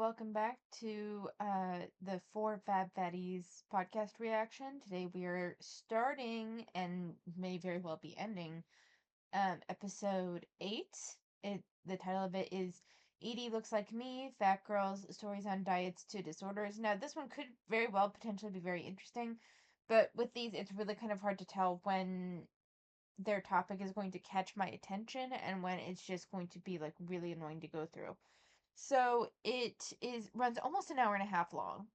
welcome back to the Four Fab Fatties podcast reaction. Today we are starting and may very well be ending episode 8. The title of it is Edie Looks Like Me, Fat Girls, Stories on Diets to Disorders. Now, this one could very well potentially be very interesting, but with these, it's really kind of hard to tell when their topic is going to catch my attention and when it's just going to be like really annoying to go through. So it is runs almost an hour and a half long,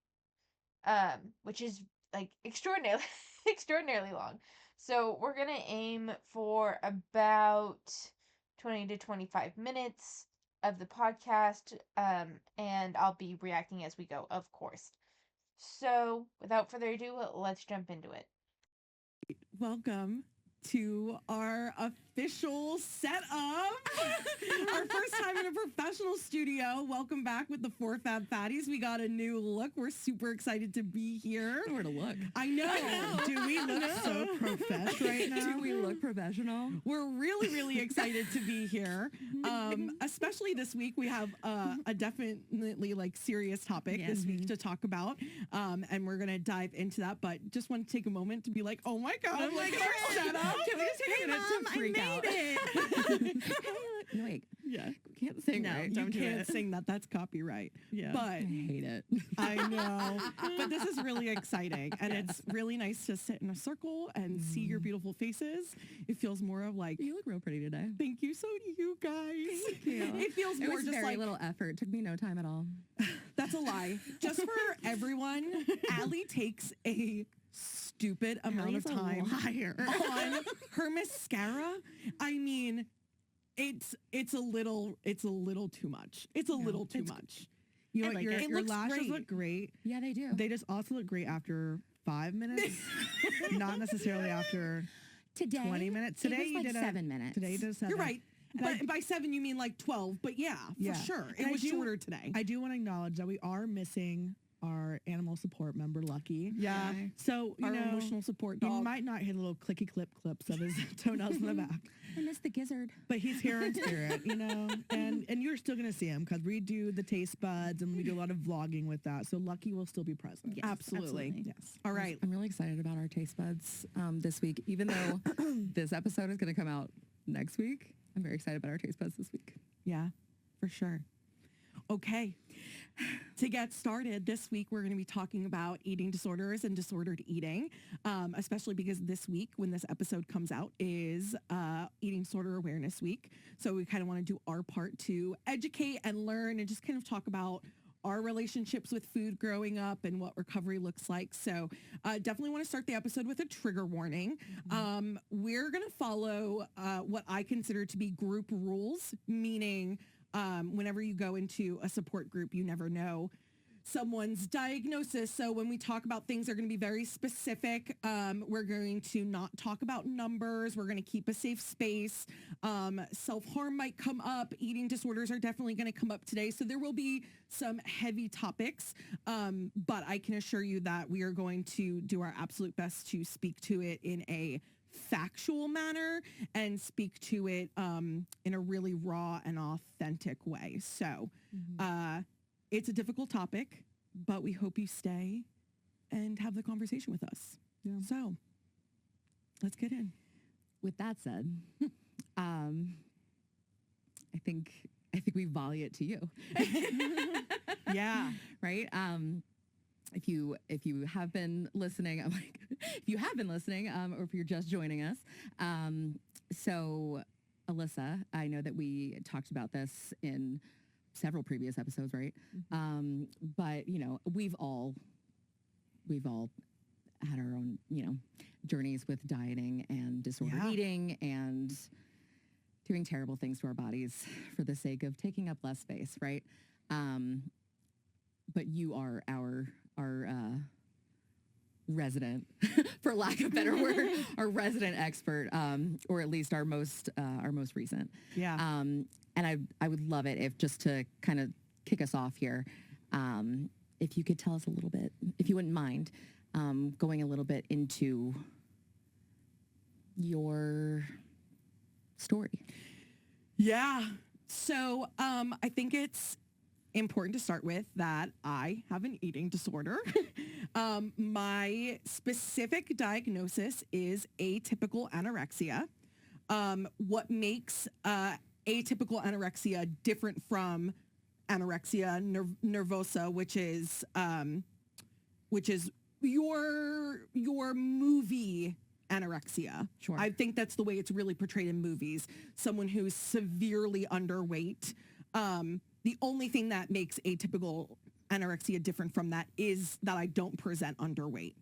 which is like extraordinarily extraordinarily long. So we're gonna aim for about 20 to 25 minutes of the podcast, and I'll be reacting as we go, of course. So without further ado, let's jump into it. Welcome to our official setup. Our first time in a professional studio. Welcome back with the Four Fab Fatties. We got a new look. We're super excited to be here. Where to look? I know. Do we look so profesh right now? Do we look professional? We're really excited to be here. Especially this week, we have a definitely like serious topic this week to talk about. And we're going to dive into that. But just want to take a moment to be like, oh my God, Oh my look at our God. setup. Can we just take a minute to freak out? No, wait. Yeah. Can't sing, No, right? you can't sing that. That's copyright. Yeah. But I hate it. I know. But this is really exciting. And it's really nice to sit in a circle and see your beautiful faces. It feels more of like, You look real pretty today. thank you, so do you guys. Thank you. It feels It more was just very like, little effort. Took me no time at all. that's a lie. Just for everyone, Allie takes a stupid amount of Allie's a time liar. on her mascara. I mean, it's a little too much. It's a little too much. You know I what? like Your, it. It your looks lashes great. look great. Yeah, they do. They just also look great after 5 minutes, not necessarily after Today, 20 minutes. it Today was you like did 7 minutes. Today you did 7. You're right. But by 7 you mean like 12. But yeah, Yeah. for sure. And It I was do- shorter today. I do want to acknowledge that we are missing our animal support member, Lucky. Yeah. So, you Our know, emotional support you dog. might not hear little clicky clips of his toenails in the back, I miss the gizzard. but he's here in spirit, you know, and you're still going to see him because we do the taste buds and we do a lot of vlogging with that. So Lucky will still be present. Yes, Absolutely. Yes. All right. I'm really excited about our taste buds this week. Even though this episode is going to come out next week, I'm very excited about our taste buds this week. Yeah, for sure. Okay. To get started, this week we're going to be talking about eating disorders and disordered eating, especially because this week, when this episode comes out, is Eating Disorder Awareness Week. So we kind of want to do our part to educate and learn and just kind of talk about our relationships with food growing up and what recovery looks like. So definitely want to start the episode with a trigger warning. We're going to follow what I consider to be group rules, meaning whenever you go into a support group, you never know someone's diagnosis. So when we talk about things, they're going to be very specific. We're going to not talk about numbers. We're going to keep a safe space. Self-harm might come up. Eating disorders are definitely going to come up today. So there will be some heavy topics, but I can assure you that we are going to do our absolute best to speak to it in a factual manner and speak to it in a really raw and authentic way. So it's a difficult topic, but we hope you stay and have the conversation with us. Yeah. So let's get in. With that said, I think we volley it to you. Yeah. Right? If you have been listening, I'm like, if you have been listening, or if you're just joining us, so Alyssa, I know that we talked about this in several previous episodes, right? But you know, we've all had our own, you know, journeys with dieting and disordered Yeah. eating and doing terrible things to our bodies for the sake of taking up less space, right? But you are our resident, for lack of a better word, our resident expert, or at least our most recent. Yeah. And I would love it if, just to kind of kick us off here, if you could tell us a little bit, if you wouldn't mind, going a little bit into your story. Yeah. So I think it's important to start with that I have an eating disorder. My specific diagnosis is atypical anorexia. What makes atypical anorexia different from anorexia nervosa, which is your movie anorexia. Sure. I think that's the way it's really portrayed in movies. Someone who's severely underweight. The only thing that makes atypical anorexia different from that is that I don't present underweight.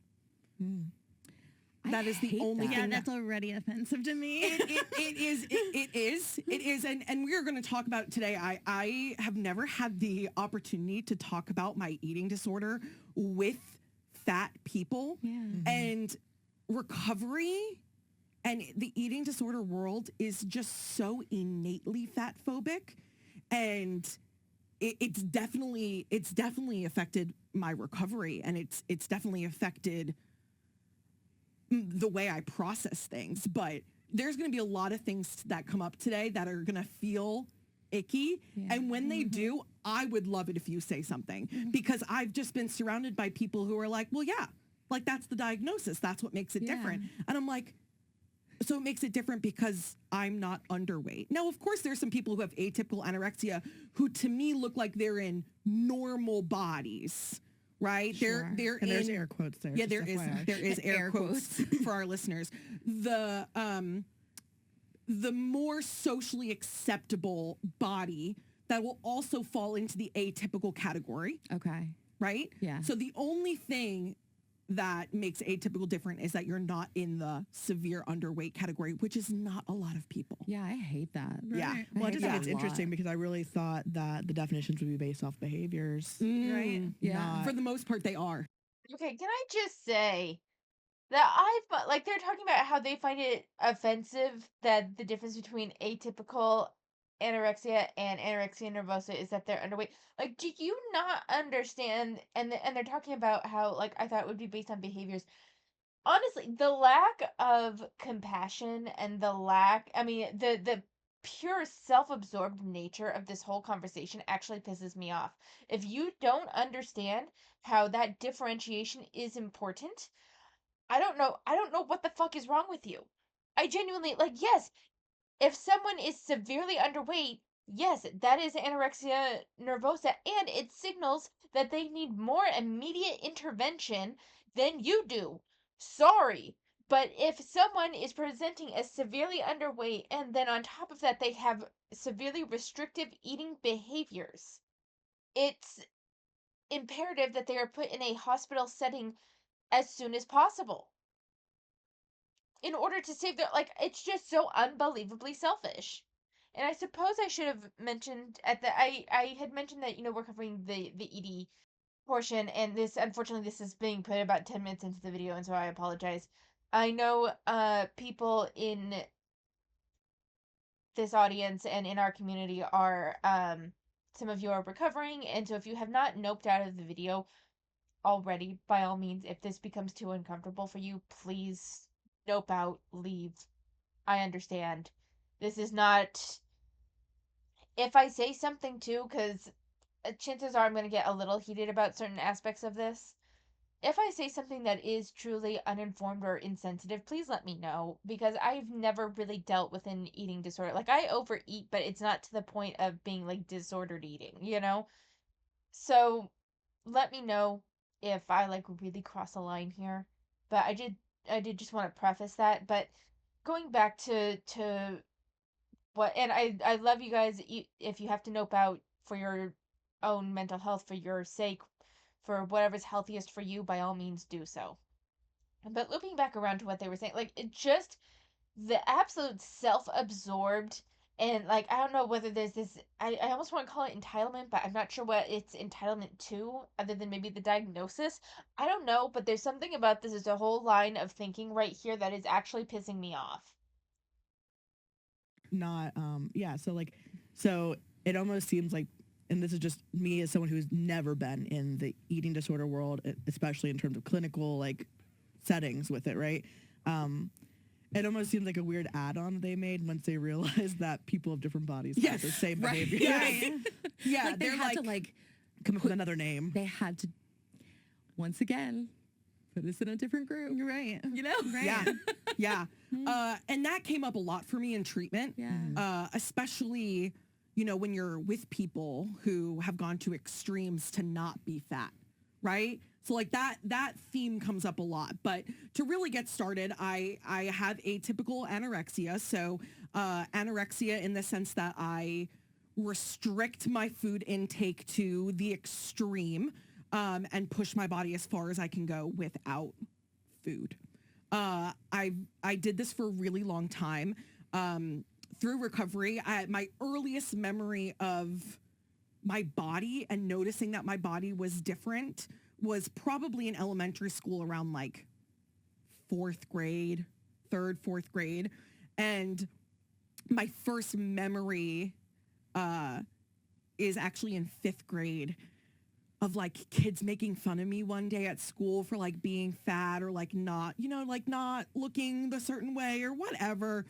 That is the only thing. Yeah, that's already offensive to me. It is. And we're going to talk about today. I have never had the opportunity to talk about my eating disorder with fat people. Yeah. And recovery and the eating disorder world is just so innately fat phobic. And it's definitely affected my recovery, and it's definitely affected the way I process things. But there's going to be a lot of things that come up today that are going to feel icky. Yeah. And when they do, I would love it if you say something, because I've just been surrounded by people who are like, well, yeah, like that's the diagnosis. That's what makes it Yeah. different. And I'm like, so it makes it different because I'm not underweight. Now, of course, there's some people who have atypical anorexia who to me look like they're in normal bodies, right? Sure. They're And there's in, air quotes there. yeah, just there is FYI. there is air Air quotes for our listeners. The more socially acceptable body that will also fall into the atypical category, Okay. right? Yeah. So the only thing that makes atypical different is that you're not in the severe underweight category, which is not a lot of people. Yeah, I hate that. Yeah. Right. Well, I hate just that think it's a interesting lot. because I really thought that the definitions would be based off behaviors. Right. Yeah. Not- For the most part, they are. Okay, can I just say that like they're talking about how they find it offensive that the difference between atypical anorexia and anorexia nervosa is that they're underweight. Like, do you not understand? And they're talking about how, like, I thought it would be based on behaviors. Honestly, the lack of compassion and the pure self-absorbed nature of this whole conversation actually pisses me off. If you don't understand how that differentiation is important, I don't know what the fuck is wrong with you. I genuinely, like, yes, if someone is severely underweight, yes, that is anorexia nervosa, and it signals that they need more immediate intervention than you do. Sorry. But if someone is presenting as severely underweight and then on top of that they have severely restrictive eating behaviors, it's imperative that they are put in a hospital setting as soon as possible in order to save their, like, it's just so unbelievably selfish. And I suppose I should have mentioned at the I had mentioned that, we're covering the ED portion, and this, unfortunately, this is being put about 10 minutes into the video, and so I apologize. I know people in this audience and in our community are some of you are recovering, and so if you have not noped out of the video already, by all means, if this becomes too uncomfortable for you, please nope out, leave. I understand. This is not. If I say something too, because chances are I'm going to get a little heated about certain aspects of this. If I say something that is truly uninformed or insensitive, please let me know, because I've never really dealt with an eating disorder. Like, I overeat, but it's not to the point of being like disordered eating? So let me know if I like really cross a line here. But I did just want to preface that. But going back to what, and I love you guys. If you have to nope out for your own mental health, for your sake, for whatever's healthiest for you, by all means do so. But looping back around to what they were saying, like, it just, the absolute self-absorbed, and, like, I don't know whether there's this, I almost want to call it entitlement, but I'm not sure what it's entitlement to, other than maybe the diagnosis. I don't know, but there's something about this. There's a whole line of thinking right here that is actually pissing me off. Not yeah, so it almost seems like, and this is just me as someone who's never been in the eating disorder world, especially in terms of clinical like settings with it, right? It almost seems like a weird add-on they made once they realized that people of different bodies have the same right. behavior. Yes. Yeah, Like they they're had to like Come up with another name. they had to once again put us in a different group. You're right. You know? Right. Yeah. Yeah. And that came up a lot for me in treatment. Yeah. Especially, when you're with people who have gone to extremes to not be fat, right? So like that theme comes up a lot. But to really get started, I have atypical anorexia. So anorexia in the sense that I restrict my food intake to the extreme and push my body as far as I can go without food. I did this for a really long time. Through recovery, my earliest memory of my body and noticing that my body was different was probably in elementary school around like fourth grade, fourth grade. And my first memory is actually in fifth grade of like kids making fun of me one day at school for like being fat or like not, like not looking the certain way or whatever.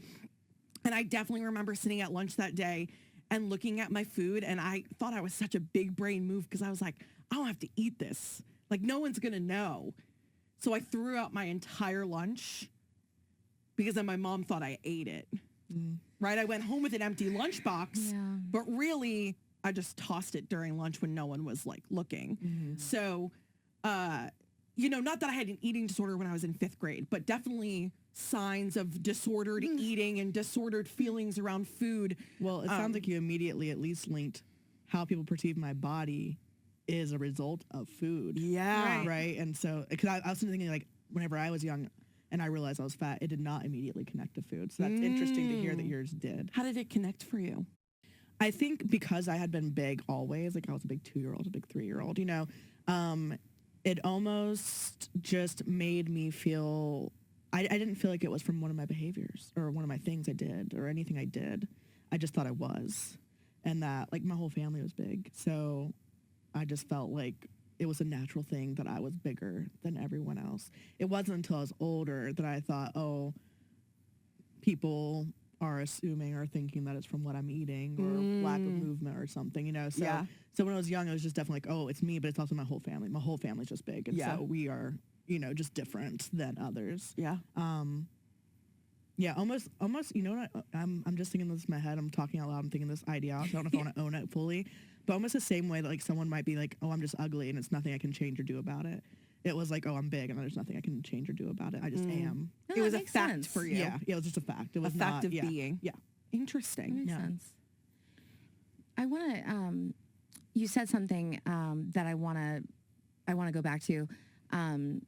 And I definitely remember sitting at lunch that day and looking at my food, and I thought I was such a big brain move because I was like, I don't have to eat this. Like no one's gonna know. So I threw out my entire lunch because then my mom thought I ate it. Right? I went home with an empty lunchbox, but really I just tossed it during lunch when no one was like looking. So, not that I had an eating disorder when I was in fifth grade, but definitely signs of disordered eating and disordered feelings around food. Well, it sounds like you immediately at least linked how people perceive my body is a result of food. Yeah. Right. And so, because I was thinking like whenever I was young and I realized I was fat, it did not immediately connect to food. So that's interesting to hear that yours did. How did it connect for you? I think because I had been big always, like I was a big 2-year-old, a big 3-year-old, it almost just made me feel, I didn't feel like it was from one of my behaviors or one of my things I did or anything I did. I just thought I was. And that like my whole family was big. So I just felt like it was a natural thing that I was bigger than everyone else. It wasn't until I was older that I thought, oh, people are assuming or thinking that it's from what I'm eating or lack of movement or something, So, so when I was young, it was just definitely like, oh, it's me, but it's also my whole family. My whole family's just big. And so we are, just different than others. Yeah. Yeah, almost, you know what? I'm just thinking this in my head. I'm talking out loud. I'm thinking this idea out. So I don't know if I want to own it fully, but almost the same way that like someone might be like, oh, I'm just ugly and it's nothing I can change or do about it. It was like, oh, I'm big and there's nothing I can change or do about it. I just am. No, It was that a makes fact sense. for you. Yeah, it was just a fact. It was A fact not, of being. Yeah. Interesting. That makes Yeah. sense. I want to. You said something that I want to go back to, and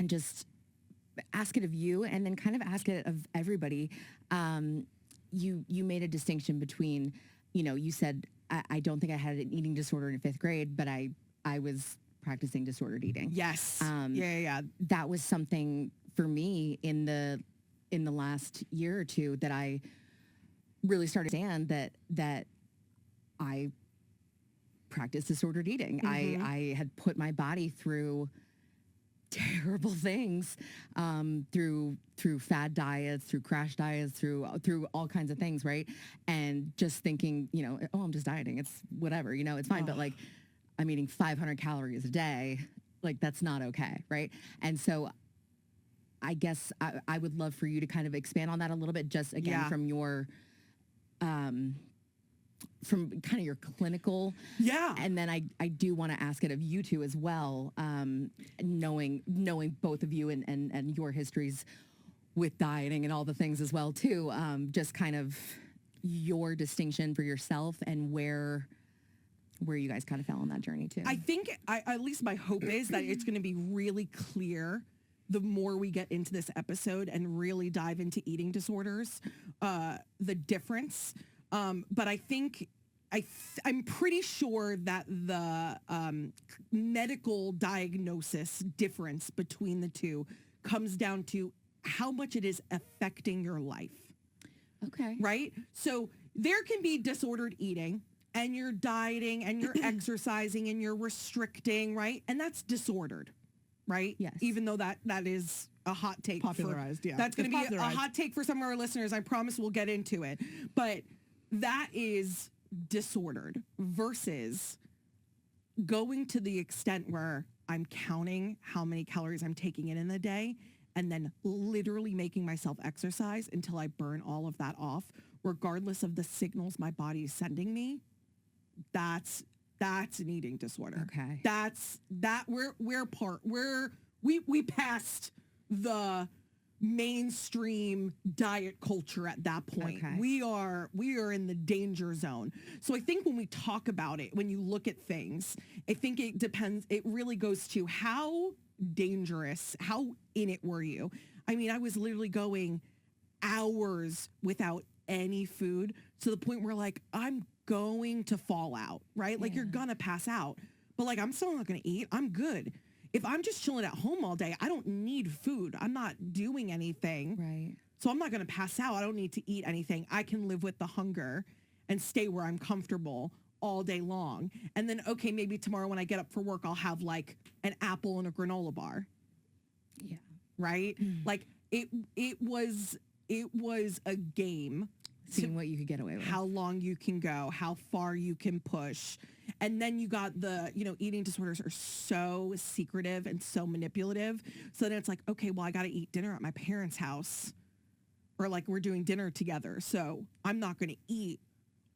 just ask it of you, and then kind of ask it of everybody. You made a distinction between, you said I don't think I had an eating disorder in fifth grade, but I was practicing disordered eating. Yes. Yeah. That was something for me in the last year or two that I really started to understand that I practiced disordered eating. I had put my body through terrible things, through fad diets, through crash diets, through all kinds of things, right? And just thinking, oh, I'm just dieting. It's whatever, it's fine. But like, I'm eating 500 calories a day. Like, that's not okay, right? And so I guess I would love for you to kind of expand on that a little bit, just again from your, from kind of your clinical. Yeah. And then I do want to ask it of you two as well, knowing both of you and your histories with dieting and all the things as well too. Just kind of your distinction for yourself and where you guys kind of fell on that journey too. I think at least my hope is that it's going to be really clear the more we get into this episode and really dive into eating disorders, the difference. But I think I'm pretty sure that the medical diagnosis difference between the two comes down to how much it is affecting your life. Okay. Right? So there can be disordered eating and you're dieting and you're exercising and you're restricting, right? And that's disordered. right? Yes. Even though that is a hot take. Popularized, yeah. That's going to It's be a popularized. hot take for some of our listeners. I promise we'll get into it. But that is disordered versus going to the extent where I'm counting how many calories I'm taking in the day and then literally making myself exercise until I burn all of that off, regardless of the signals my body is sending me. That's an eating disorder. Okay. We passed the mainstream diet culture at that point. Okay. We are in the danger zone. So I think when we talk about it, when you look at things, I think it depends. It really goes to how dangerous, how in it were you? I mean, I was literally going hours without any food to the point where like I'm going to fall out, right? Like you're gonna pass out, but like I'm still not gonna eat. I'm good. If I'm just chilling at home all day, I don't need food. I'm not doing anything. Right. So I'm not gonna pass out. I don't need to eat anything. I can live with the hunger and stay where I'm comfortable all day long. And then, okay, maybe tomorrow when I get up for work, I'll have like an apple and a granola bar. Yeah. Right? Like it was a game. Seeing what you could get away with. How long you can go, how far you can push. And then you got the, eating disorders are so secretive and so manipulative. So then it's like, okay, well, I got to eat dinner at my parents' house, or like we're doing dinner together. So I'm not going to eat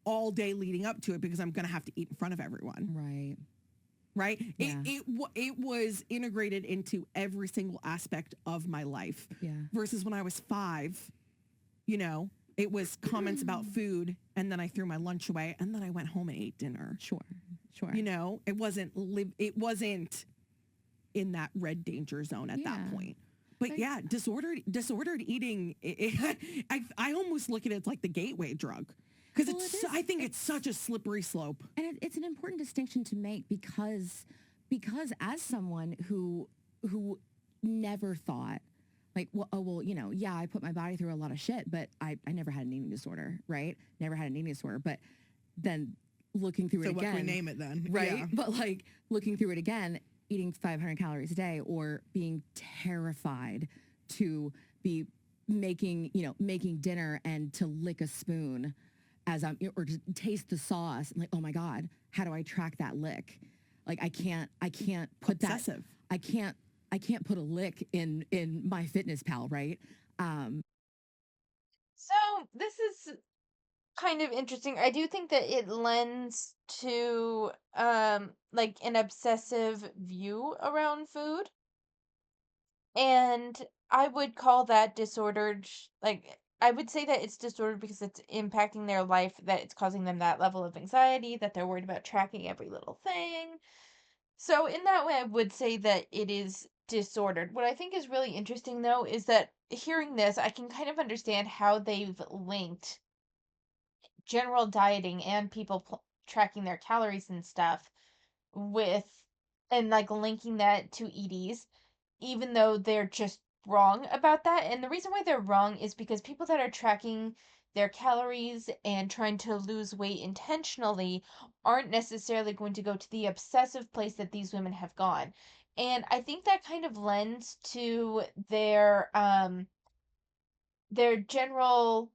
all day leading up to it because I'm going to have to eat in front of everyone. Right. Right? Yeah. It was integrated into every single aspect of my life. Yeah. Versus when I was 5, it was comments about food, and then I threw my lunch away, and then I went home and ate dinner. Sure. It wasn't in that red danger zone at that point. But yeah, disordered eating. I almost look at it as like the gateway drug because I think it's such a slippery slope. And it's an important distinction to make because as someone who never thought like, I put my body through a lot of shit, but I never had an eating disorder, right? Never had an eating disorder. But then looking through it again. So what can we name it then? Right? Yeah. But like looking through it again, eating 500 calories a day or being terrified to be making dinner and to lick a spoon or to taste the sauce. I'm like, oh my God, how do I track that lick? Like I can't put Obsessive. I can't put a lick in MyFitnessPal, right? So this is kind of interesting. I do think that it lends to like an obsessive view around food. And I would call that disordered. Like I would say that it's disordered because it's impacting their life, that it's causing them that level of anxiety, that they're worried about tracking every little thing. So in that way I would say that it is disordered. What I think is really interesting though is that hearing this, I can kind of understand how they've linked general dieting and people tracking their calories and stuff with, and like linking that to EDs, even though they're just wrong about that. And the reason why they're wrong is because people that are tracking their calories and trying to lose weight intentionally aren't necessarily going to go to the obsessive place that these women have gone. And I think that kind of lends to their general,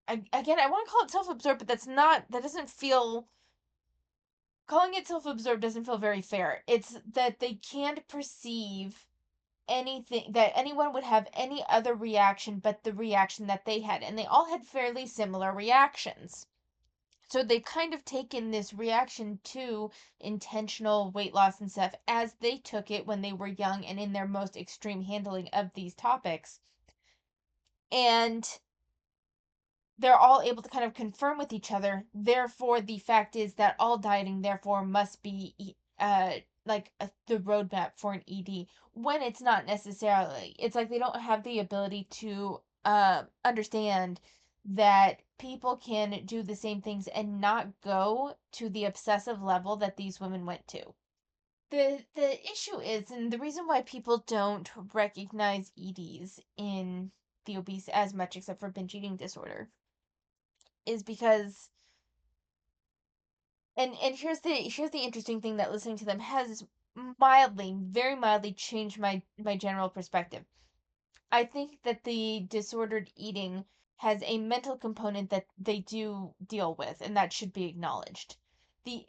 again, I want to call it self-absorbed, but that doesn't feel, calling it self-absorbed doesn't feel very fair. It's that they can't perceive anything, that anyone would have any other reaction but the reaction that they had, and they all had fairly similar reactions. So they've kind of taken this reaction to intentional weight loss and stuff as they took it when they were young and in their most extreme handling of these topics. And they're all able to kind of confirm with each other. Therefore, the fact is that all dieting, therefore, must be the roadmap for an ED, when it's not necessarily. It's like they don't have the ability to understand that people can do the same things and not go to the obsessive level that these women went to. The issue is, and the reason why people don't recognize EDs in the obese as much, except for binge eating disorder, is because, and here's the interesting thing that listening to them has mildly, very mildly change my general perspective. I think that the disordered eating has a mental component that they do deal with, and that should be acknowledged. The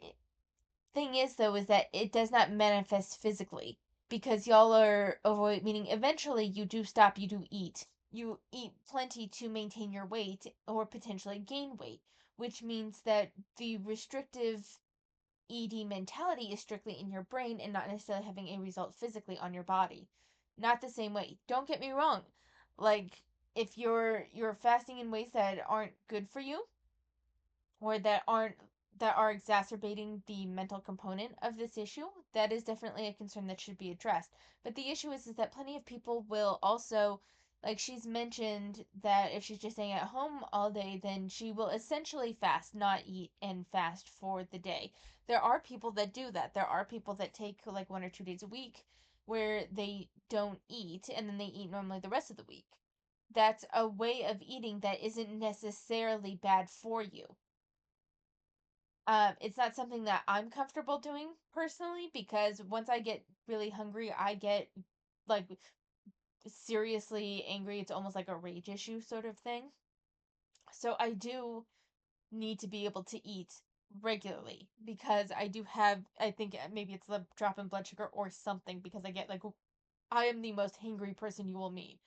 thing is, though, is that it does not manifest physically because y'all are overweight, meaning eventually you do stop, you do eat. You eat plenty to maintain your weight or potentially gain weight, which means that the restrictive ED mentality is strictly in your brain and not necessarily having a result physically on your body. Not the same way. Don't get me wrong. Like if you're fasting in ways that aren't good for you or that are exacerbating the mental component of this issue, that is definitely a concern that should be addressed. But the issue is that plenty of people will also, like she's mentioned, that if she's just staying at home all day, then she will essentially fast, not eat, and fast for the day. There are people that do that. There are people that take like 1 or 2 days a week where they don't eat and then they eat normally the rest of the week. That's a way of eating that isn't necessarily bad for you. It's not something that I'm comfortable doing personally because once I get really hungry, I get like seriously angry. It's almost like a rage issue sort of thing. So I do need to be able to eat regularly because I do have, I think maybe it's the drop in blood sugar or something because I get like, I am the most hangry person you will meet.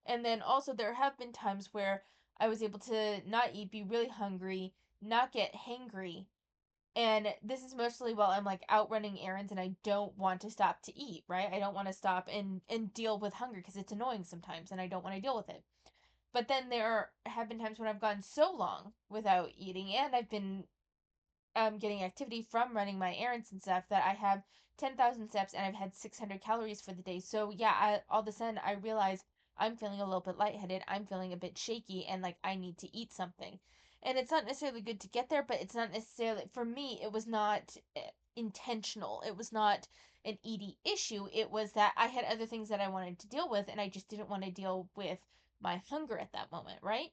And then also, there have been times where I was able to not eat, be really hungry, not get hangry, and this is mostly while I'm like out running errands and I don't want to stop to eat, right? I don't want to stop and deal with hunger because it's annoying sometimes and I don't want to deal with it. But then there have been times when I've gone so long without eating and I've been getting activity from running my errands and stuff that I have 10,000 steps and I've had 600 calories for the day. So yeah, all of a sudden I realize I'm feeling a little bit lightheaded. I'm feeling a bit shaky and like I need to eat something. And it's not necessarily good to get there, but it's not necessarily, for me, it was not intentional. It was not an ED issue. It was that I had other things that I wanted to deal with and I just didn't want to deal with my hunger at that moment, right?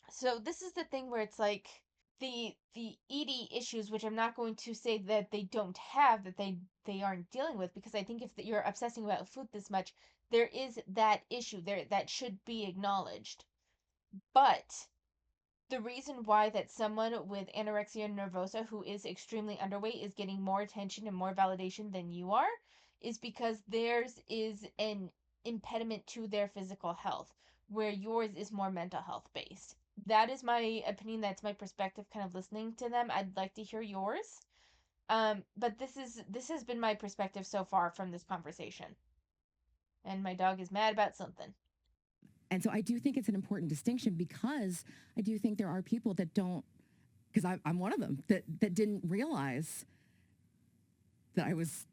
So this is the thing where it's like the ED issues, which I'm not going to say that they don't have, that they aren't dealing with, because I think if you're obsessing about food this much, there is that issue there that should be acknowledged. But the reason why that someone with anorexia nervosa who is extremely underweight is getting more attention and more validation than you are is because theirs is an impediment to their physical health, where yours is more mental health based. That is my opinion. That's my perspective kind of listening to them. I'd like to hear yours. But this has been my perspective so far from this conversation. And my dog is mad about something. And so I do think it's an important distinction because I do think there are people that don't, because I'm one of them, that didn't realize that I was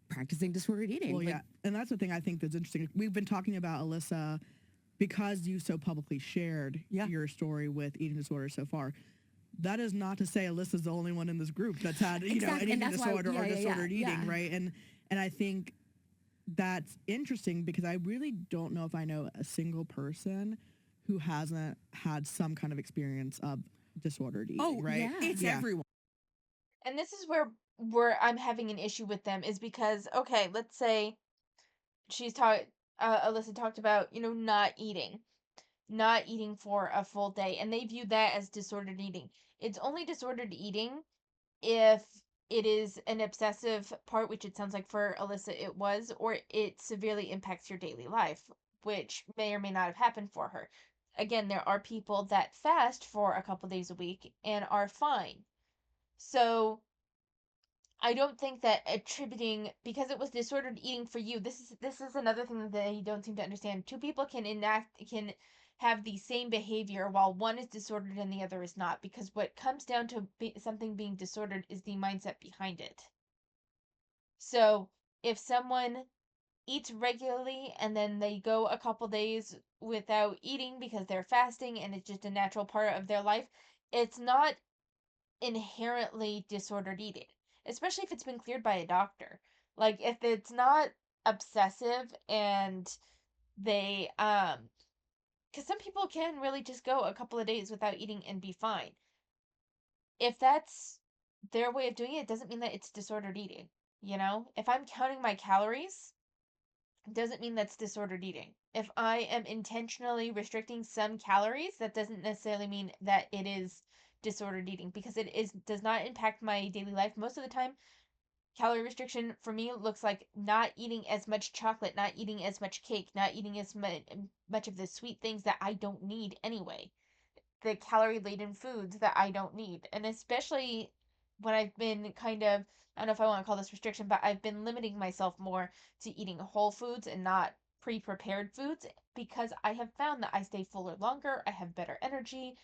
practicing disordered eating. Well, yeah, and that's the thing I think that's interesting. We've been talking about Alyssa because you so publicly shared your story with eating disorders so far. That is not to say Alyssa's the only one in this group that's had an eating disorder or disordered eating, right? And I think that's interesting because I really don't know if I know a single person who hasn't had some kind of experience of disordered eating, right? Yeah. It's everyone. And this is where I'm having an issue with them is because okay, let's say she's talked Alyssa talked about, not eating for a full day and they view that as disordered eating. It's only disordered eating if it is an obsessive part, which it sounds like for Alyssa it was, or it severely impacts your daily life, which may or may not have happened for her. Again, there are people that fast for a couple days a week and are fine. So I don't think that attributing because it was disordered eating for you. This is another thing that they don't seem to understand. Two people can have the same behavior while one is disordered and the other is not, because what comes down to something being disordered is the mindset behind it. So, if someone eats regularly and then they go a couple days without eating because they're fasting and it's just a natural part of their life, it's not inherently disordered eating, especially if it's been cleared by a doctor. Like if it's not obsessive and they cuz some people can really just go a couple of days without eating and be fine. If that's their way of doing it, it doesn't mean that it's disordered eating. You know, if I'm counting my calories, doesn't mean that's disordered eating. If I am intentionally restricting some calories, that doesn't necessarily mean that it is disordered eating, because it is does not impact my daily life. Most of the time, calorie restriction for me looks like not eating as much chocolate, not eating as much cake, not eating as much of the sweet things that I don't need anyway. The calorie laden foods that I don't need. And especially when I've been kind of, I don't know if I want to call this restriction, but I've been limiting myself more to eating whole foods and not pre prepared foods, because I have found that I stay fuller longer, I have better energy,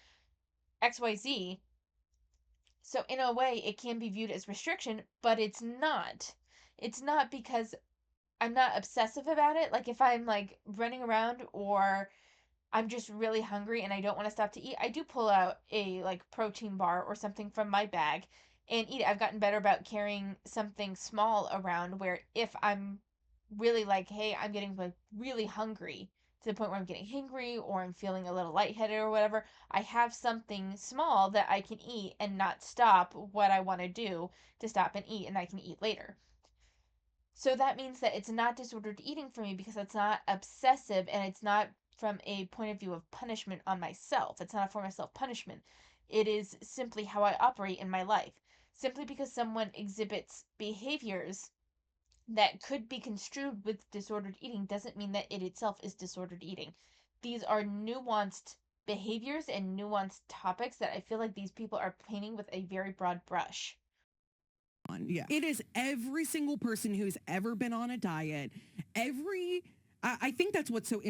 XYZ. So, in a way, it can be viewed as restriction, but it's not. It's not, because I'm not obsessive about it. Like, if I'm like running around, or I'm just really hungry and I don't want to stop to eat, I do pull out a like protein bar or something from my bag and eat it. I've gotten better about carrying something small around, where if I'm really like, hey, I'm getting like really hungry to the point where I'm getting hungry or I'm feeling a little lightheaded or whatever, I have something small that I can eat and not stop what I want to do to stop and eat, and I can eat later. So that means that it's not disordered eating for me, because it's not obsessive, and it's not from a point of view of punishment on myself. It's not a form of self punishment. It is simply how I operate in my life. Simply because someone exhibits behaviors that could be construed with disordered eating doesn't mean that it itself is disordered eating. These are nuanced behaviors and nuanced topics that I feel like these people are painting with a very broad brush. Yeah. It is every single person who's ever been on a diet. I think that's what's so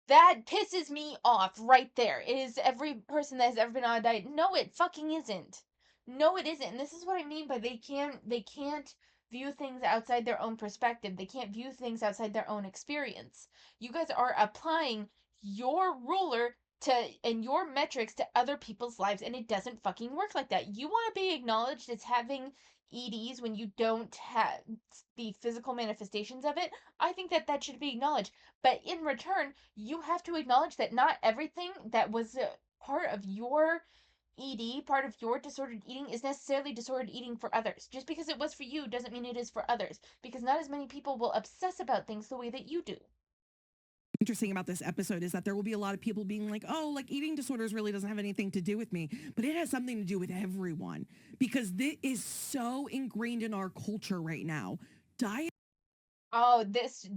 That pisses me off right there. It is every person that has ever been on a diet. No, it fucking isn't. No, it isn't. And this is what I mean by they can't view things outside their own perspective. They can't view things outside their own experience. You guys are applying your ruler to and your metrics to other people's lives, and it doesn't fucking work like that. You want to be acknowledged as having EDs when you don't have the physical manifestations of it. I think that that should be acknowledged. But in return, you have to acknowledge that not everything that was part of your ED, part of your disordered eating, is necessarily disordered eating for others. Just because it was for you doesn't mean it is for others, because not as many people will obsess about things the way that you do. interesting about this episode is that there will be a lot of people being like, oh, like eating disorders really doesn't have anything to do with me, but it has something to do with everyone, because this is so ingrained in our culture right now. Diet. Oh, this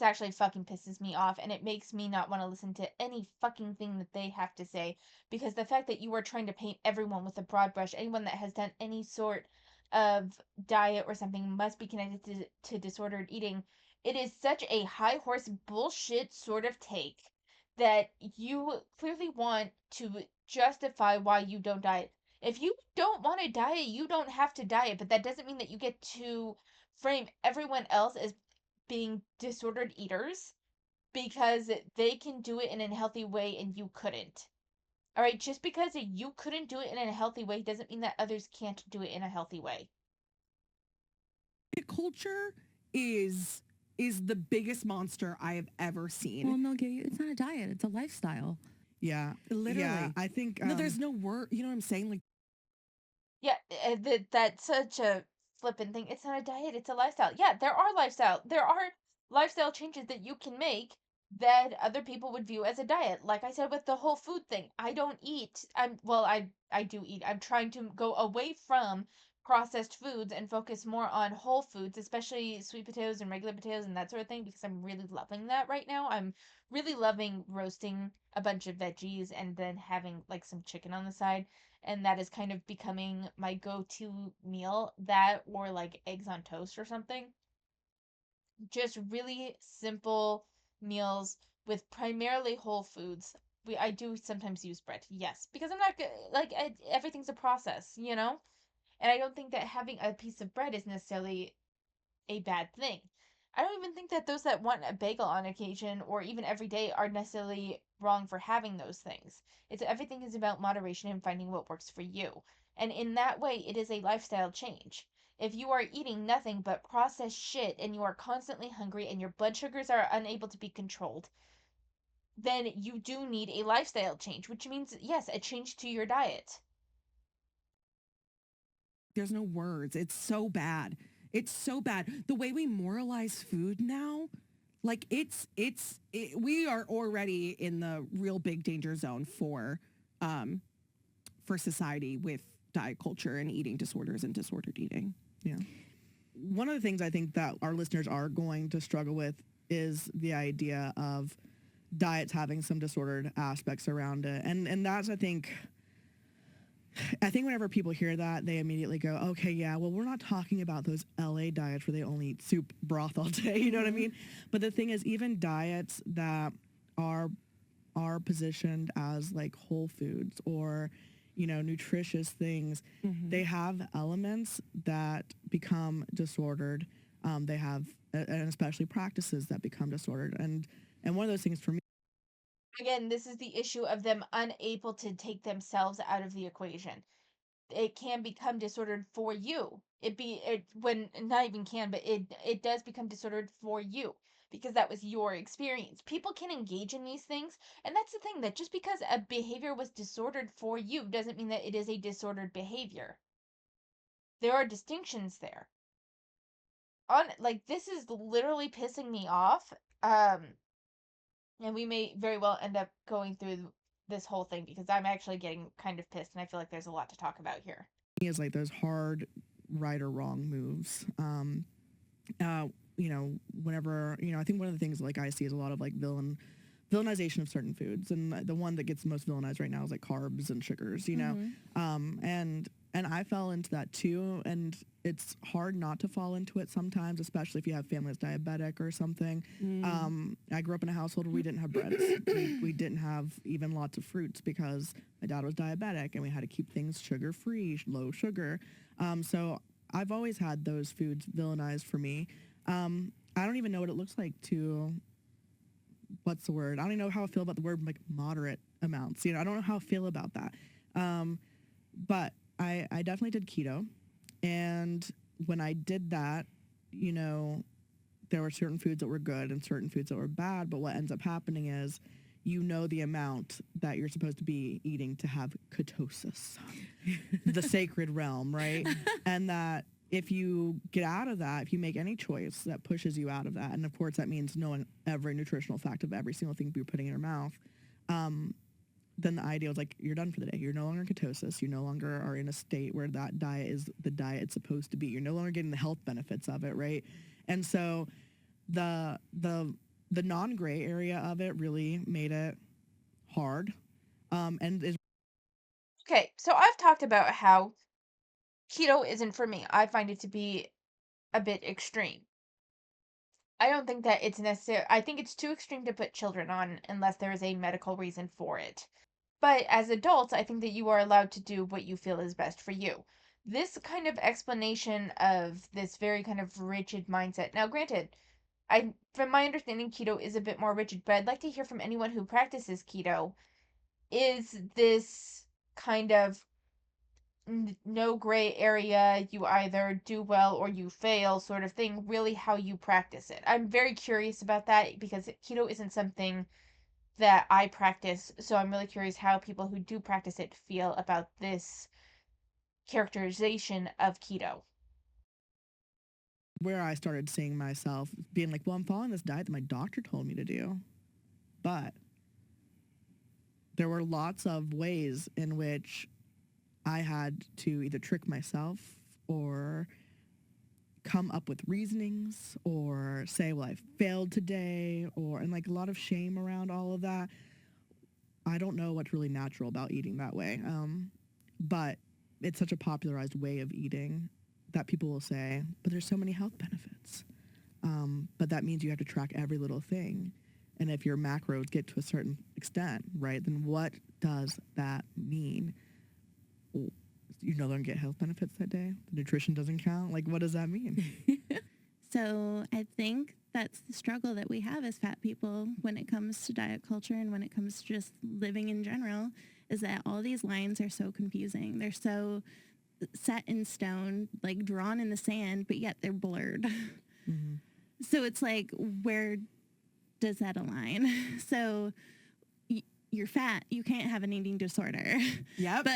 actually fucking pisses me off, and it makes me not want to listen to any fucking thing that they have to say, because the fact that you are trying to paint everyone with a broad brush, anyone that has done any sort of diet or something must be connected to disordered eating. It is such a high horse bullshit sort of take that you clearly want to justify why you don't diet. If you don't want to diet, you don't have to diet, but that doesn't mean that you get to frame everyone else as being disordered eaters because they can do it in a healthy way and you couldn't. All right, just because you couldn't do it in a healthy way doesn't mean that others can't do it in a healthy way. Culture is is the biggest monster I have ever seen. Well, no, it's not a diet; it's a lifestyle. Yeah. Literally. Yeah. I think No, there's no word. You know what I'm saying? Like, Yeah, that's such a flippant thing. It's not a diet, it's a lifestyle. Yeah, there are lifestyle changes that you can make that other people would view as a diet. Like I said with the whole food thing, I don't eat. I do eat. I'm trying to go away from processed foods and focus more on whole foods, especially sweet potatoes and regular potatoes and that sort of thing, because I'm really loving that right now. I'm really loving roasting a bunch of veggies and then having like some chicken on the side, and that is kind of becoming my go-to meal, that or like eggs on toast or something. Just really simple meals with primarily whole foods. I do sometimes use bread, yes, because I'm not like everything's a process, you know. And I don't think that having a piece of bread is necessarily a bad thing. I don't even think that those that want a bagel on occasion or even every day are necessarily wrong for having those things. It's everything is about moderation and finding what works for you. And in that way, it is a lifestyle change. If you are eating nothing but processed shit and you are constantly hungry and your blood sugars are unable to be controlled, then you do need a lifestyle change, which means, yes, a change to your diet. there's no words. It's so bad. It's so bad. The way we moralize food now, like we are already in the real big danger zone for society with diet culture and eating disorders and disordered eating. Yeah. One of the things I think that our listeners are going to struggle with is the idea of diets having some disordered aspects around it. And that's, I think whenever people hear that, they immediately go, okay, yeah, well, we're not talking about those LA diets where they only eat soup broth all day. You know what I mean? But the thing is, even diets that are positioned as like whole foods or, you know, nutritious things, they have elements that become disordered. They have, and especially practices that become disordered. And one of those things for me, Again, this is the issue of them unable to take themselves out of the equation. It can become disordered for you. It when not even can, but it does become disordered for you because that was your experience. People can engage in these things, and that's the thing, that just because a behavior was disordered for you doesn't mean that it is a disordered behavior. There are distinctions there. On like this is literally pissing me off. And we may very well end up going through this whole thing because I'm actually getting kind of pissed and I feel like there's a lot to talk about here. is like those hard right or wrong moves. You know, whenever, you know, I think one of the things like I see is a lot of like villainization of certain foods, and the one that gets most villainized right now is like carbs and sugars, you know. And I fell into that too, and it's hard not to fall into it sometimes, especially if you have family that's diabetic or something. I grew up in a household where we didn't have breads. We didn't have even lots of fruits because my dad was diabetic and we had to keep things sugar free, low sugar. So I've always had those foods villainized for me. I don't even know what it looks like to, what's the word? I don't even know how I feel about the word like moderate amounts. You know, I don't know how I feel about that. But I definitely did keto. And when I did that, you know, there were certain foods that were good and certain foods that were bad. But what ends up happening is, you know, the amount that you're supposed to be eating to have ketosis, the sacred realm, right? And that if you get out of that, if you make any choice that pushes you out of that, and of course that means knowing every nutritional fact of every single thing you're putting in your mouth, then the idea was like, you're done for the day. You're no longer in ketosis. You no longer are in a state where that diet is the diet it's supposed to be. You're no longer getting the health benefits of it, right? And so the non-gray area of it really made it hard. And is Okay, so I've talked about how keto isn't for me. I find it to be a bit extreme. I don't think that it's necessary. I think it's too extreme to put children on unless there is a medical reason for it. But as adults, I think that you are allowed to do what you feel is best for you. This kind of explanation of this very kind of rigid mindset. Now, granted, from my understanding, keto is a bit more rigid, but I'd like to hear from anyone who practices keto. Is this kind of no gray area, you either do well or you fail sort of thing, really how you practice it? I'm very curious about that because keto isn't something that I practice, so I'm really curious how people who do practice it feel about this characterization of keto. where I started seeing myself being like, well, I'm following this diet that my doctor told me to do. But there were lots of ways in which I had to either trick myself or come up with reasonings or say, well, I failed today, and like a lot of shame around all of that. I don't know what's really natural about eating that way. But it's such a popularized way of eating that people will say, but there's so many health benefits. But that means you have to track every little thing. And if your macros get to a certain extent, right, then what does that mean? You no longer get health benefits that day? The nutrition doesn't count? Like, what does that mean? So I think that's the struggle that we have as fat people when it comes to diet culture and when it comes to just living in general, is that all these lines are so confusing. They're so set in stone, like drawn in the sand, but yet they're blurred. Mm-hmm. So it's like, where does that align? So you're fat, you can't have an eating disorder. Yep.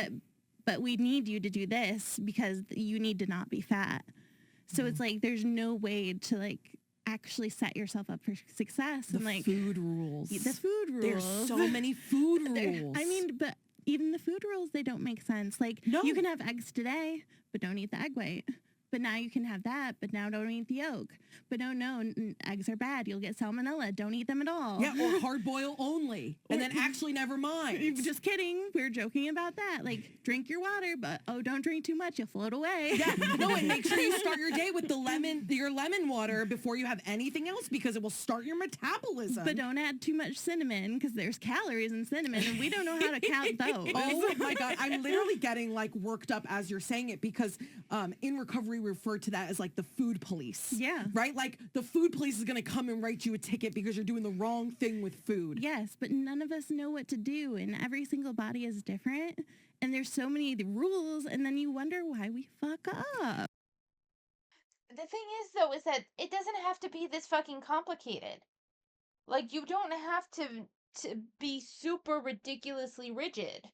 But we need you to do this because you need to not be fat. So it's like there's no way to like actually set yourself up for success. The And like food rules. the food rules. There's so many food rules. I mean, but even the food rules, they don't make sense. Like, No. you can have eggs today, but don't eat the egg white. But now you can have that, but now don't eat the yolk. But no, eggs are bad. You'll get salmonella. Don't eat them at all. yeah, or hard boil only, and then actually never mind. Just kidding. We were joking about that. Like, drink your water, but don't drink too much. You'll float away. Yeah, no, and make sure you start your day with your lemon water before you have anything else because it will start your metabolism. But don't add too much cinnamon because there's calories in cinnamon, and we don't know how to count those. Oh my God, I'm literally getting like worked up as you're saying it because in recovery we refer to that as like the food police. Yeah. Right? Like the food police is going to come and write you a ticket because you're doing the wrong thing with food. Yes, but none of us know what to do, and every single body is different, and there's so many rules, and then you wonder why we fuck up. The thing is, though, is that it doesn't have to be this fucking complicated. Like, you don't have to be super ridiculously rigid.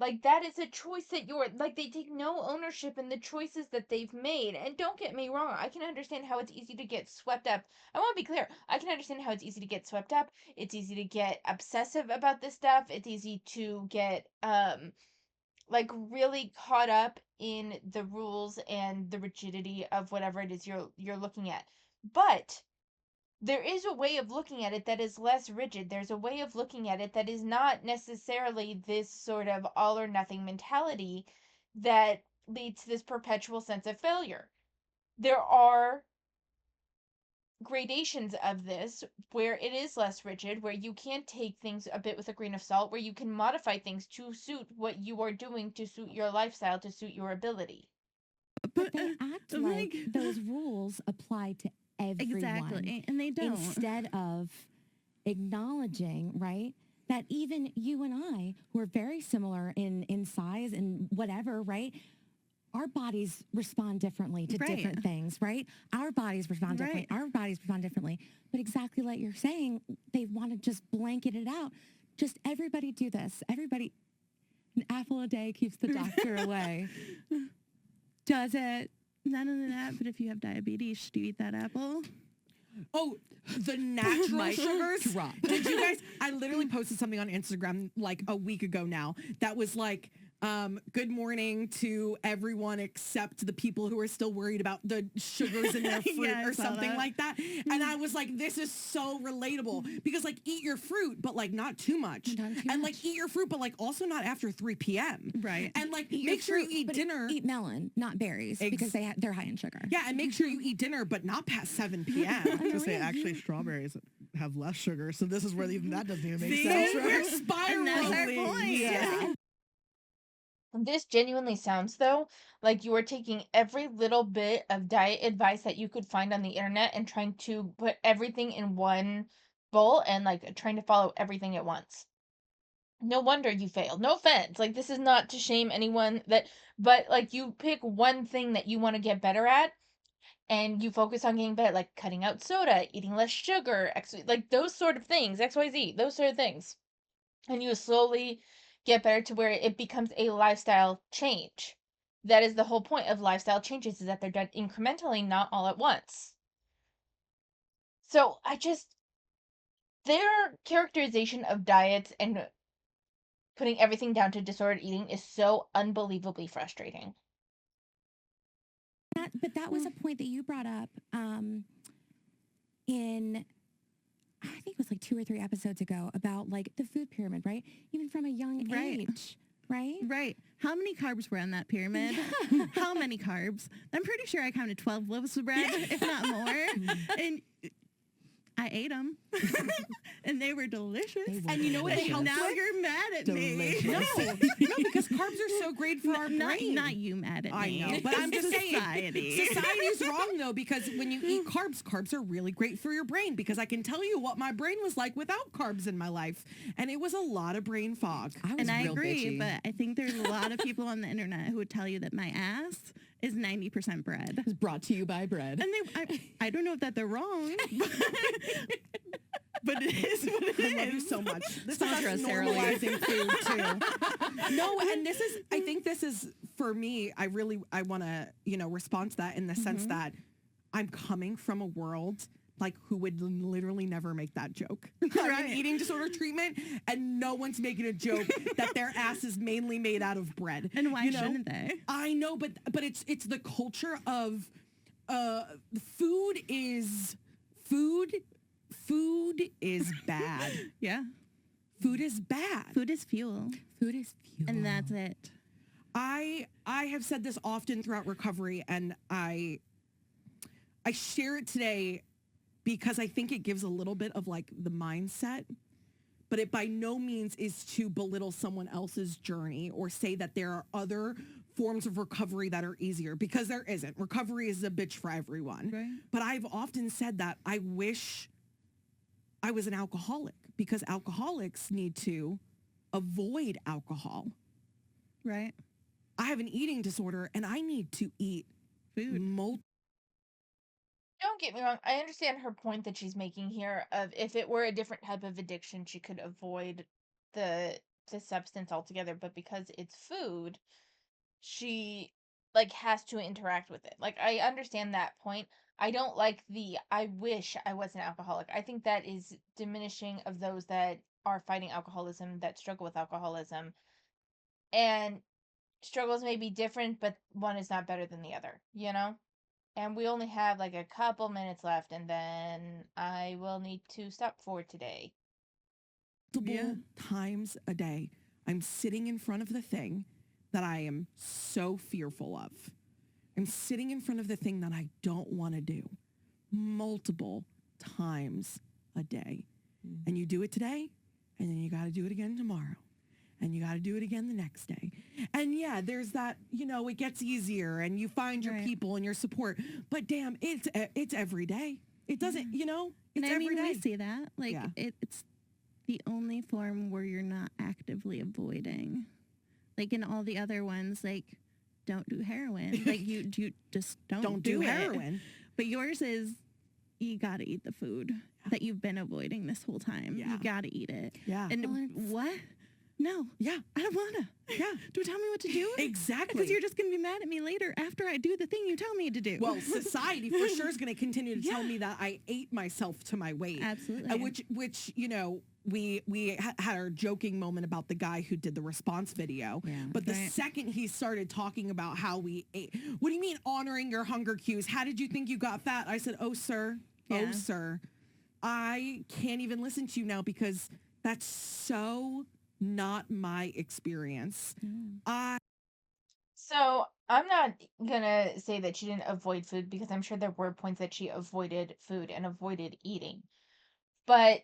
Like, that is a choice that like, they take no ownership in the choices that they've made. And don't get me wrong, I can understand how it's easy to get swept up. I want to be clear. I can understand how it's easy to get swept up. It's easy to get obsessive about this stuff. It's easy to get, like, really caught up in the rules and the rigidity of whatever it is you're looking at. But there is a way of looking at it that is less rigid. There's a way of looking at it that is not necessarily this sort of all or nothing mentality that leads to this perpetual sense of failure. There are gradations of this where it is less rigid, where you can take things a bit with a grain of salt, where you can modify things to suit what you are doing, to suit your lifestyle, to suit your ability. But they act like those rules apply to everyone. Exactly, and they don't. Instead of acknowledging, right, that even you and I, who are very similar in size and whatever, right, our bodies respond differently to Right. different things, right? Our bodies respond differently. Right. Our bodies respond differently. But exactly like you're saying, they want to just blanket it out. Just everybody do this. Everybody, an apple a day keeps the doctor away. Does it? Not only that, but if you have diabetes, should you eat that apple? Oh, the natural sugars. Drop. Did you guys? I literally posted something on Instagram like a week ago now that was like, good morning to everyone except the people who are still worried about the sugars in their fruit Yeah, I or saw something that. like that. And I was like, this is so relatable because like eat your fruit, but like not too much. Not too and much. like eat your fruit, but like also not after 3 p.m. Right. And like Eat your make sure you fruit, eat but dinner. Eat melon, not berries, because they're high in sugar. Yeah, and make sure you eat dinner, but not past 7 p.m. To say actually strawberries have less sugar, so this is where even that doesn't even make See, sense. we're Right? spiraling. And that's our point. Yeah. This genuinely sounds, though, like you are taking every little bit of diet advice that you could find on the internet and trying to put everything in one bowl and like trying to follow everything at once. No wonder you failed. No offense. Like, this is not to shame anyone but like you pick one thing that you want to get better at and you focus on getting better, like cutting out soda, eating less sugar, like those sort of things, XYZ, those sort of things. And you slowly get better to where it becomes a lifestyle change. That is the whole point of lifestyle changes, is that they're done incrementally, not all at once. So their characterization of diets and putting everything down to disordered eating is so unbelievably frustrating. But that was a point that you brought up in, I think it was like 2 or 3 episodes ago, about like the food pyramid, right? Even from a young Right. age, right? Right. How many carbs were on that pyramid? How many carbs? I'm pretty sure I counted 12 loaves of bread, if not more. And I ate them. And they were delicious. They were And you know what they delicious. help Now with? you're mad at Delicious. me. No, because carbs are so great for our Not, brain. not you mad at I me. know, but I'm just saying, Society. society's wrong though, because when you eat carbs are really great for your brain, because I can tell you what my brain was like without carbs in my life, and it was a lot of brain fog. I was And I real agree, bitchy. but I think there's a lot of people on the internet who would tell you that my ass is 90% bread. It's brought to you by bread. And I don't know if that they're wrong, but it is what it is. I love you so much. This Sponsor is us, Sarah Lee. normalizing food too. No, and I think this is for me, I want to, respond to that in the sense that I'm coming from a world like who would literally never make that joke. I'm in eating disorder treatment and no one's making a joke that their ass is mainly made out of bread. And why shouldn't they? I know, but it's the culture of food is bad. Yeah. Food is bad. Food is fuel. Food is fuel. And that's it. I have said this often throughout recovery, and I share it today because I think it gives a little bit of like the mindset, but it by no means is to belittle someone else's journey or say that there are other forms of recovery that are easier, because there isn't. Recovery is a bitch for everyone. Right. But I've often said that I wish I was an alcoholic, because alcoholics need to avoid alcohol. Right. I have an eating disorder and I need to eat Food. Don't get me wrong. I understand her point that she's making here of if it were a different type of addiction, she could avoid the substance altogether. But because it's food, she like has to interact with it. Like I understand that point. I don't like the I wish I was an alcoholic. I think that is diminishing of those that are fighting alcoholism, that struggle with alcoholism. And struggles may be different, but one is not better than the other, you know? And we only have like a couple minutes left, and then I will need to stop for today. multiple times a day. I'm sitting in front of the thing that I am so fearful of. I'm sitting in front of the thing that I don't want to do multiple times a day. And you do it today, and then you got to do it again tomorrow. And you got to do it again the next day. And yeah, there's that, it gets easier and you find your people and your support. But damn, it's every day. It doesn't, it's And I every mean, day. we see that. Like, it's the only form where you're not actively avoiding. Like, in all the other ones, like, don't do heroin. Like, you just don't do heroin. It. But yours is, you got to eat the food that you've been avoiding this whole time. Yeah. You got to eat it. Yeah. And what? No. Yeah. I don't want to. Yeah. Do tell me what to do? Exactly. Because you're just going to be mad at me later after I do the thing you tell me to do. Well, society for sure is going to continue to tell me that I ate myself to my weight. Absolutely. Which we had our joking moment about the guy who did the response video. Yeah. But the second he started talking about how we ate, what do you mean honoring your hunger cues? How did you think you got fat? I said, oh, sir, I can't even listen to you now because that's so not my experience. So I'm not gonna say that she didn't avoid food, because I'm sure there were points that she avoided food and avoided eating. But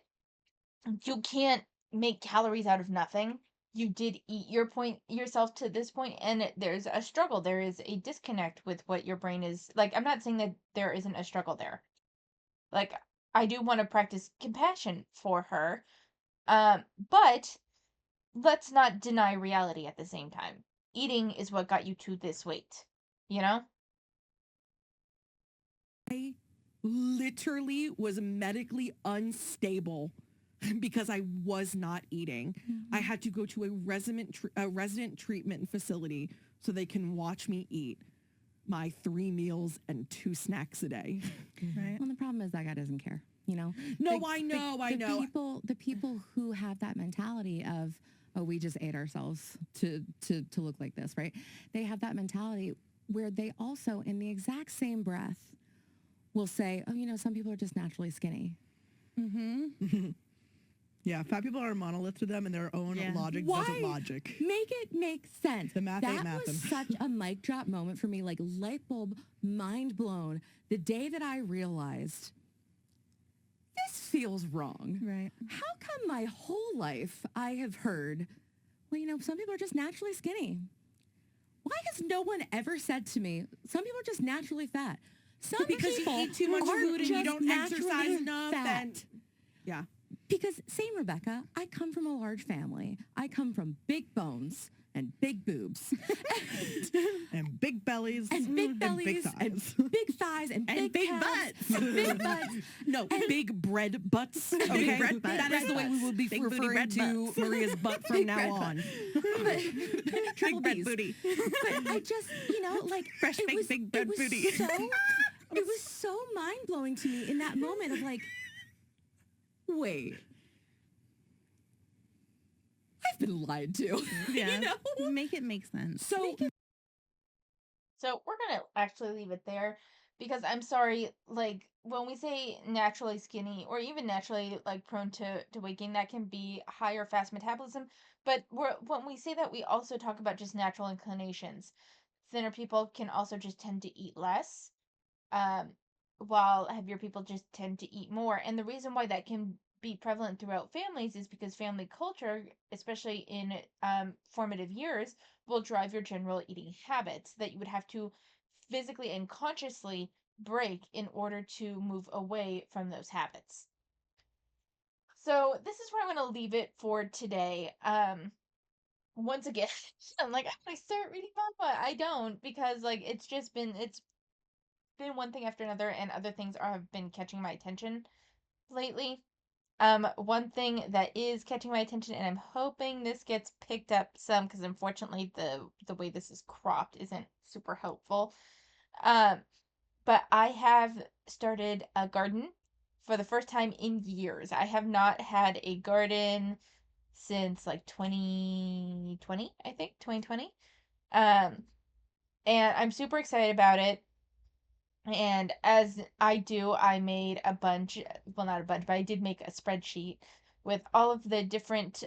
you can't make calories out of nothing. You did eat yourself to this point, and there's a struggle. There is a disconnect with what your brain is like. I'm not saying that there isn't a struggle there. Like, I do want to practice compassion for her, but let's not deny reality at the same time. Eating is what got you to this weight, you know? I literally was medically unstable because I was not eating. I had to go to a resident treatment facility so they can watch me eat my 3 meals and 2 snacks a day. Right. Well, the problem is that guy doesn't care, No, I know. The people who have that mentality of, oh, we just ate ourselves to look like this, right? They have that mentality where they also, in the exact same breath, will say, oh, some people are just naturally skinny. Mm-hmm. Yeah, fat people are a monolith to them, and their own logic doesn't logic. Make it make sense. The math ain't that was mathin'. such a mic drop moment for me, like light bulb, mind blown. The day that I realized this feels wrong. Right. How come my whole life I have heard, well, some people are just naturally skinny? Why has no one ever said to me, some people are just naturally fat? Some because people you eat too much are food and you just don't exercise naturally enough. fat. Yeah. Because same, Rebecca, I come from a large family. I come from big bones and big boobs And big bellies. and big bellies big thighs. and big thighs thighs and And big big calves butts. and big butts. No, big bread butts. Okay, bread butts. that is Big the way we will be Big booty referring bread to butts. Maria's butt from Big now bread on. Triple Big bread B's. booty. But I just, like Fresh it baked was, big bread it was booty. so, it was so mind blowing to me in that moment of like, wait, I've been lied to. Yeah. You know? Make it make sense. So we're gonna actually leave it there because I'm sorry, like when we say naturally skinny or even naturally like prone to weight gain, that can be higher fast metabolism. But when we say that, we also talk about just natural inclinations. Thinner people can also just tend to eat less, um, while heavier people just tend to eat more. And the reason why that can be prevalent throughout families is because family culture, especially in formative years, will drive your general eating habits that you would have to physically and consciously break in order to move away from those habits. So this is where I'm going to leave it for today. Once again, I'm like, I start reading manga. I don't because like it's been one thing after another, and other things have been catching my attention lately. One thing that is catching my attention, and I'm hoping this gets picked up some, because unfortunately the way this is cropped isn't super helpful. Um, but I have started a garden for the first time in years. I have not had a garden since like 2020, I think 2020. Um, and I'm super excited about it. And as I do, I made a bunch, well, not a bunch, but I did make a spreadsheet with all of the different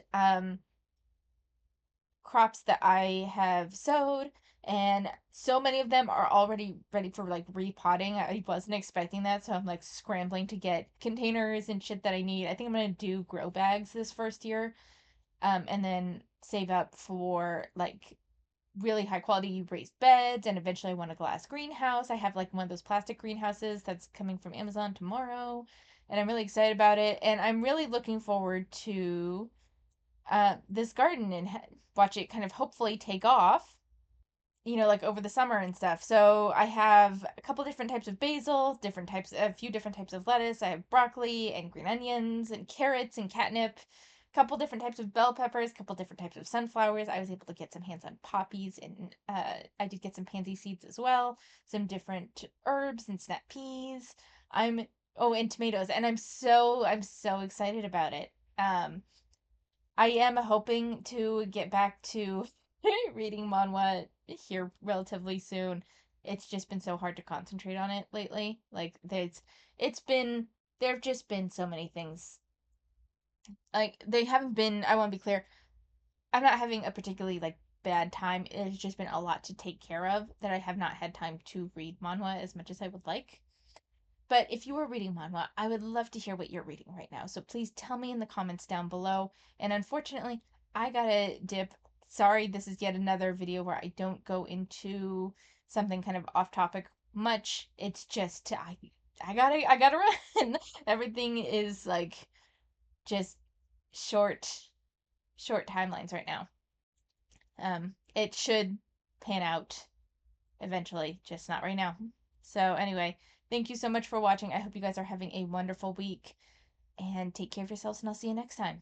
crops that I have sowed. And so many of them are already ready for like repotting. I wasn't expecting that, so I'm like scrambling to get containers and shit that I need. I think I'm gonna do grow bags this first year, and then save up for like really high quality raised beds, and eventually I want a glass greenhouse. I have like one of those plastic greenhouses that's coming from Amazon tomorrow, and I'm really excited about it, and I'm really looking forward to this garden and watch it kind of hopefully take off, like over the summer and stuff. So I have a couple different types of basil, a few different types of lettuce. I have broccoli and green onions and carrots and catnip, a couple different types of bell peppers, a couple different types of sunflowers. I was able to get some hands on poppies, and I did get some pansy seeds as well, some different herbs and snap peas. I'm Oh, and tomatoes, and I'm so excited about it. I am hoping to get back to reading manhwa here relatively soon. It's just been so hard to concentrate on it lately. Like it's been there've just been so many things. Like they haven't been, I want to be clear, I'm not having a particularly like bad time. It's just been a lot to take care of that I have not had time to read manhwa as much as I would like. But if you are reading manhwa, I would love to hear what you're reading right now. So please tell me in the comments down below. And unfortunately, I gotta dip. Sorry, this is yet another video where I don't go into something kind of off topic much. It's just I gotta run. Everything is like just short short timelines right now. It should pan out eventually, just not right now. So anyway, thank you so much for watching. I hope you guys are having a wonderful week, and take care of yourselves, and I'll see you next time.